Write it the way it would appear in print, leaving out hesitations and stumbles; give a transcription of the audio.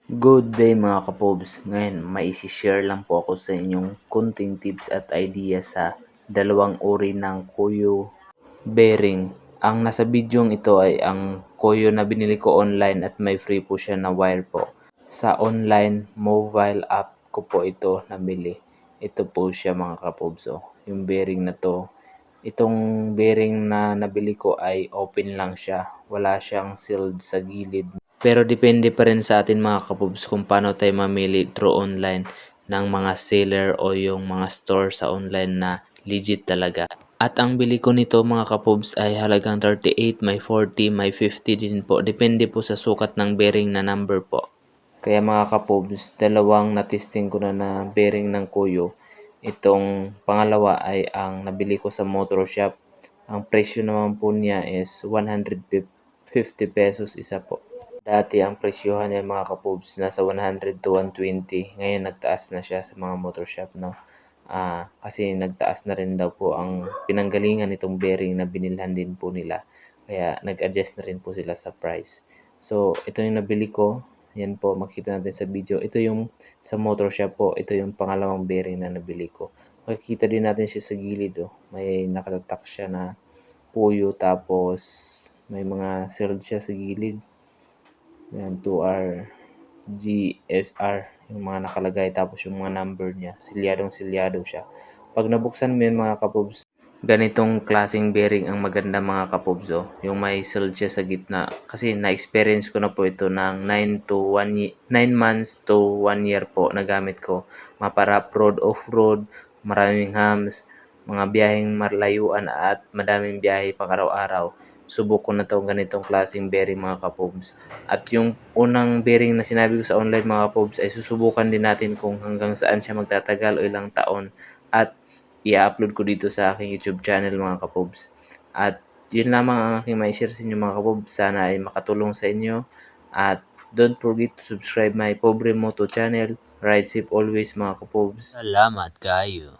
Good day mga kapobs. Ngayon, mai-share lang po ako sa inyong konting tips at idea sa dalawang uri ng Kuyo bearing. Ang nasa bidyong ito ay ang Kuyo na binili ko online at may free po siya na wire po. Sa online mobile app ko po ito nabili. Ito po siya mga kapobs. Yung bearing na to. Itong bearing na nabili ko ay open lang siya. Wala siyang sealed sa gilid. Pero depende pa rin sa atin mga kapobs kung paano tayo mamili through online ng mga seller o yung mga store sa online na legit talaga. At ang bili ko nito mga kapobs ay halagang 38, may 40, may 50 din po. Depende po sa sukat ng bearing na number po. Kaya mga kapobs, dalawang na-testing ko na bearing ng Kuyo. Itong pangalawa ay ang nabili ko sa motor shop. Ang presyo naman po niya is 150 pesos isa po. Dati ang presyohan niya mga kapobs nasa 100 to 120. Ngayon nagtaas na siya sa mga motor shop, no. Kasi nagtaas na rin daw po ang pinanggalingan nitong bearing na binilhan din po nila. Kaya nag-adjust na rin po sila sa price. So, ito yung nabili ko. Yan po, makita natin sa video. Ito yung sa motor shop po. Ito yung pangalawang bearing na nabili ko. Makikita din natin siya sa gilid. May nakatatak siya na puyo tapos may mga sealed siya sa gilid. Yan, 2R GSR yung mga nakalagay tapos yung mga number niya, silyadong-silyado siya. Pag nabuksan mo yun mga kapobs, ganitong klaseng bearing ang maganda mga kapobs, yung may sealed siya sa gitna. Kasi na-experience ko na po ito ng 9 months to 1 year po na gamit ko. Mapara road, off-road, maraming hams, mga biyaheng malayuan at madaming biyahe pang araw-araw. Subok ko na to ganitong klaseng bearing mga kapobs. At yung unang bearing na sinabi ko sa online mga kapobs ay susubukan din natin kung hanggang saan siya magtatagal o ilang taon. At i-upload ko dito sa aking YouTube channel mga kapobs. At yun lamang ang aking mai-share sa inyo mga kapobs. Sana ay makatulong sa inyo. At don't forget to subscribe my Pobre Moto channel. Ride safe always mga kapobs. Salamat kayo.